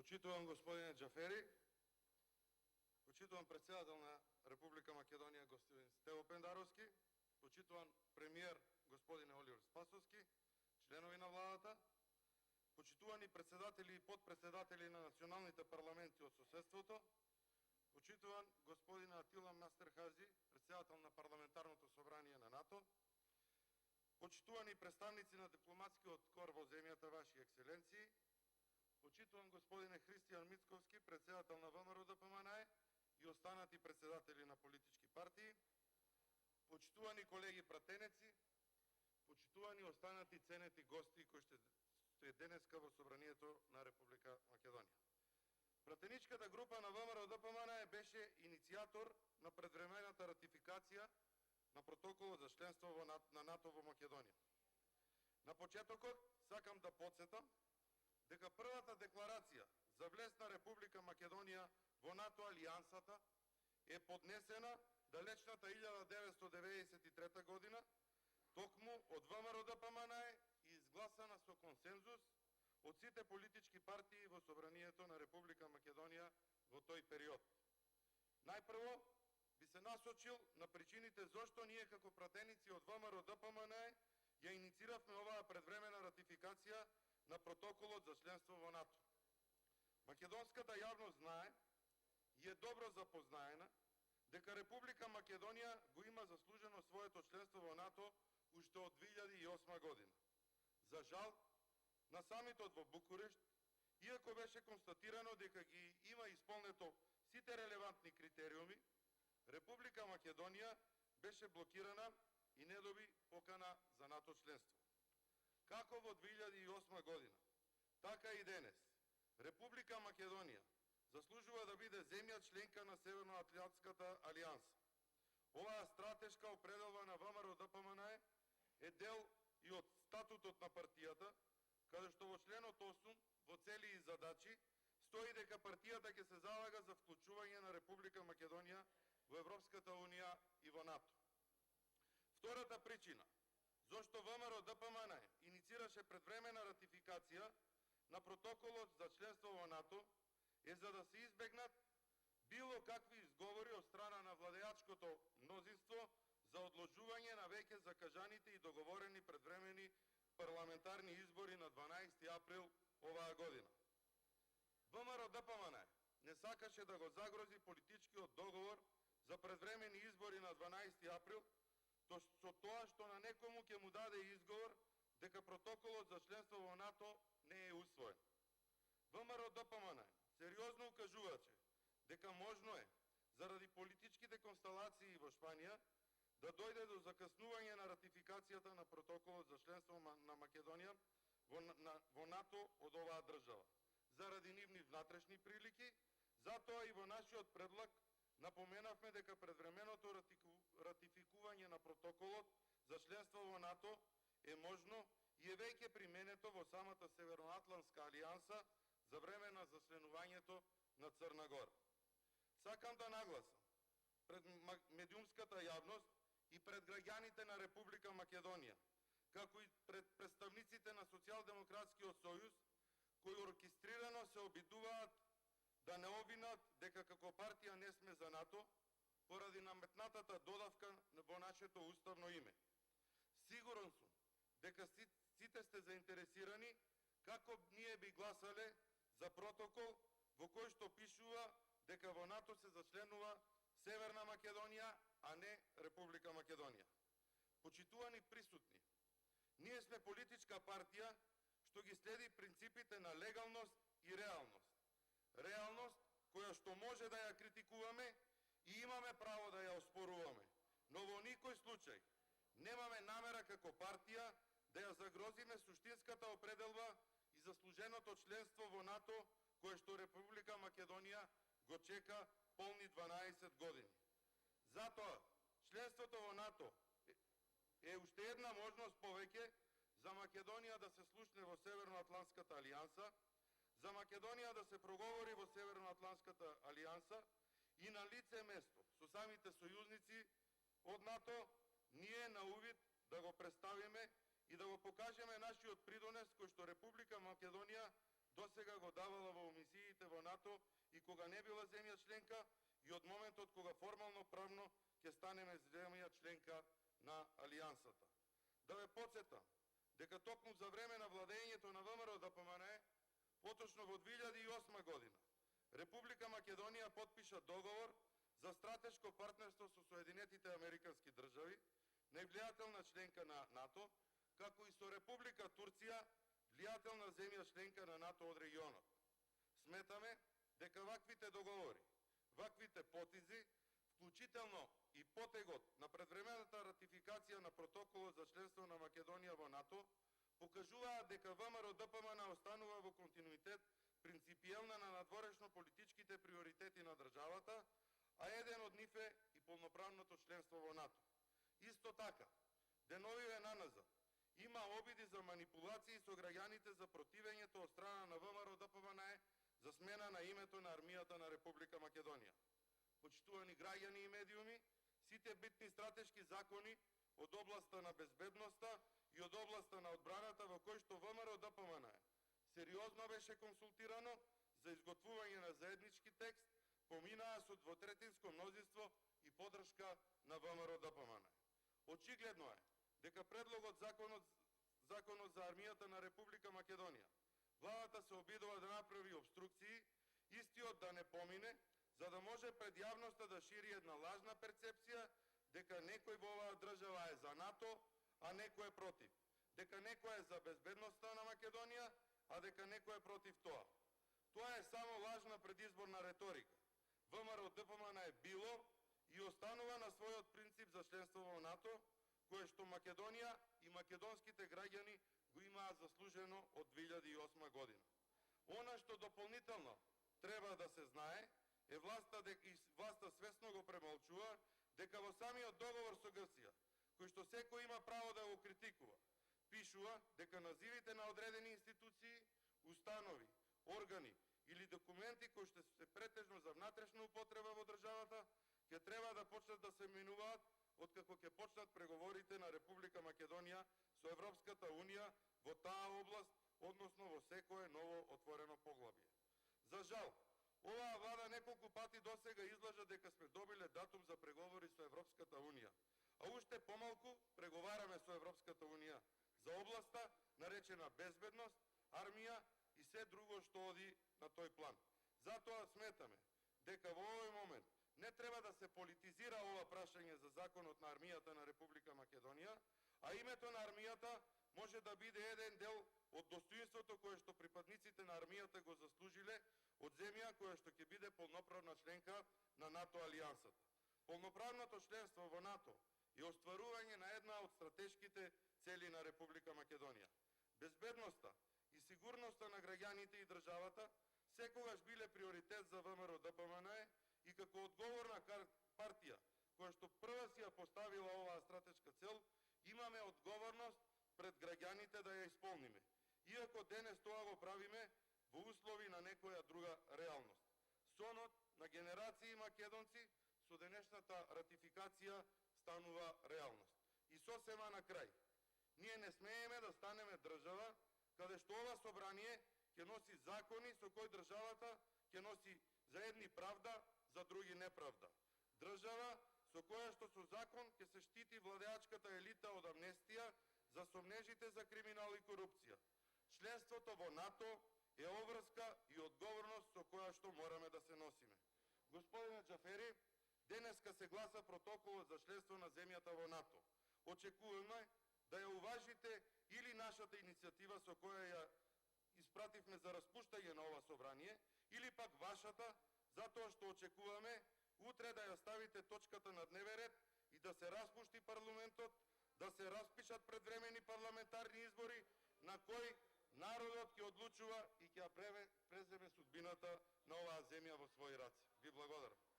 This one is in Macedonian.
Почитувам господине Джафери, почитувам председател на Република Македонија господин Стево Пендаровски, почитувам премиер господине Оливер Спасовски, членови на владата, почитувани председатели и подпредседатели на националните парламенти од соседството, почитуван господин Атила Мастерхази, председател на Парламентарното собрание на НАТО, почитувани представници на дипломатскиот кор во земјата, ваши екселенции, почитуван господине Христијан Мицковски, председател на ВМРО ДПМНЕ и останати председатели на политички партии, почитувани колеги пратенеци, почитувани останати ценети гости кои ще сте денеска во собранието на Република Македонија. Пратеничката група на ВМРО ДПМНЕ беше иницијатор на предвремената ратификација на протоколот за членство на НАТО во Македонија. На почетокот сакам да потсетам дека првата декларација за влез на Република Македонија во НАТО алијансата е поднесена далечната 1993 година, токму од ВМРО ДПМНЕ и изгласана со консензус од сите политички партии во собранието на Република Македонија во тој период. Најпрво би се насочил на причините зошто ние како пратеници од ВМРО ДПМНЕ ја иницииравме оваа предвремена ратификација на протоколот за членство во НАТО. Македонската јавност знае и е добро запознаена дека Република Македонија го има заслужено своето членство во НАТО уште од 2008 година. За жал, на самитот во Букурешт, иако беше констатирано дека ги има исполнето сите релевантни критериуми, Република Македонија беше блокирана и не доби покана за НАТО членство. Како во 2008 година, така и денес, Република Македонија заслужува да биде земја членка на Северноатлантската алијанса. Оваа стратешка определба на ВМРО ДПМНЕ е дел и од статутот на партијата, каде што во членот 8 во цели и задачи стои дека партијата ќе се залага за вклучување на Република Македонија во Европската унија и во НАТО. Втората причина зошто ВМРО ДПМНЕ инициираше предвремена ратификација на протоколот за членство во НАТО е за да се избегнат било какви изговори од страна на владеачкото мнозинство за одложување на веќе закажаните и договорени предвремени парламентарни избори на 12 април оваа година. ВМРО ДПМНЕ не сакаше да го загрози политичкиот договор за предвремени избори на 12 април, со тоа што на некому ќе му даде изговор дека протоколот за членство во НАТО не е усвоен. ВМРО ДПМНЕ сериозно укажуваше дека можно е, заради политичките констелации во Шпанија, да дојде до закаснување на ратификацијата на протоколот за членство на Македонија во НАТО од оваа држава. Заради нивни внатрешни прилики, затоа и во нашиот предлог напоменавме дека предвременото ратификување на протоколот за членство во НАТО е можно и е веќе применето во самата Северноатлантска алијанса за време на засленувањето на Црна Гора. Сакам да нагласам пред медиумската јавност и пред граѓаните на Република Македонија, како и пред представниците на Социјалдемократскиот сојуз, кои оркестрирано се обидуваат да не обвинат дека како партија не сме за НАТО, поради наметнатата додавка во нашето уставно име. Сигурен сум дека сите сте заинтересирани како ние би гласале за протокол во кој што пишува дека во НАТО се зачленува Северна Македонија, а не Република Македонија. Почитувани присутни, ние сме политичка партија што ги следи принципите на легалност и реалност. Реалност која што може да ја критикуваме и имаме право да ја оспоруваме, но во никој случај немаме намера како партија да ја загрозиме суштинската определба и заслуженото членство во НАТО кое што Република Македонија го чека полни 12 години. Затоа, членството во НАТО е уште една можност повеќе за Македонија да се слушне во Северноатлантската алијанса, за Македонија да се проговори во Северноатлантската алијанса и на лице место со самите сојузници од НАТО, ние на увид да го представиме и да го покажеме нашиот придонес кој што Република Македонија досега го давала во мисиите во НАТО и кога не била земја членка и од моментот кога формално правно ќе станеме земја членка на Алијансата. Да ве потсетам дека токму за време на владењето на ВМРО ДПМН, поточно во 2008 година, Република Македонија потпиша договор за стратешко партнерство со Соединетите Американски држави, невлијателна членка на НАТО, како и со Република Турција, влијателна земја членка на НАТО од регионот. Сметаме дека ваквите договори, ваквите потизи, вклучително и потегот на предвремената ратификација на протоколот за членство на Македонија во НАТО, покажуваат дека ВМРО ДПМН останува во континуитет принципијална на надворешно политичките приоритети на државата, а еден од нив е и полноправното членство во НАТО. Исто така, деновиве наназад, има обиди за манипулации со граѓаните за противењето од страна на ВМРО ДПМН за смена на името на армијата на Република Македонија. Почитувани граѓани и медиуми, сите битни стратешки закони од областа на безбедноста и од областа на одбраната во кој што ВМРО ДПМН сериозно беше консултирано за изготвување на заеднички текст, поминаа со двотретинско мнозинство и поддршка на ВМРО ДПМН. Очигледно е дека предлогот законот за армијата на Република Македонија, владата се обидува да направи обструкции, истиот да не помине, за да може пред јавноста да шири една лажна перцепција дека некој во оваа држава е за НАТО, а некој е против. Дека некој е за безбедноста на Македонија, а дека некој е против тоа. Тоа е само лажна предизборна реторика. ВМРО ДПМН е било и останува на својот принцип за членство во НАТО, кое што Македонија и македонските граѓани го имаат заслужено од 2008 година. Она што дополнително треба да се знае е власта свесно го премолчува дека во самиот договор со Грција, кој што секој има право да го критикува, пишува дека називите на одредени институции, установи, органи или документи кои што се претежно за внатрешна употреба во државата, ќе треба да почнат да се менуваат откако ќе почнат преговорите на Република Македонија со Европската Унија во таа област, односно во секое ново отворено поглавје. За жал, оваа влада неколку пати досега излажа дека сме добиле датум за преговори со Европската Унија, а уште помалку преговараме со Европската Унија за областа наречена безбедност, армија и се друго што оди на тој план. Затоа сметаме дека во овој момент не треба да се политизира ова прашање за законот на армијата на Република Македонија, а името на армијата може да биде еден дел од достоинството кое што припадниците на армијата го заслужиле од земја која што ќе биде полноправна членка на НАТО алијансата. Полноправното членство во НАТО е остварување на една од стратешките цели на Република Македонија. Безбедноста и сигурноста на граѓаните и државата секогаш биле приоритет за ВМРО ДПМН и како одговорна партија која што прва си ја поставила оваа стратешка цел, имаме одговорност пред граѓаните да ја исполниме, иако денес тоа го правиме во услови на некоја друга реалност. Сонот на генерации македонци со денешната ратификација станува реалност. И сосема на крај, ние не смееме да станеме држава каде што ова собрание ќе носи закони со кои државата ќе носи за едни правда, за други неправда. Држава со која што со закон ќе се штити владеачката елита од амнестија за сомнежите за криминал и корупција. Членството во НАТО е обврска и одговорност со која што мораме да се носиме. Господине Џафери, денеска се гласа протоколот за членство на земјата во НАТО. Очекуваме да ја уважите или нашата иницијатива со која ја испративме за распуштање на ова собрание, или пак вашата, затоа што очекуваме утре да ја ставите точката на дневен ред и да се распушти парламентот, да се распишат предвремени парламентарни избори на кои народот ќе одлучува и ќе ја преземе судбината на оваа земја во своји раце. Ви благодарам.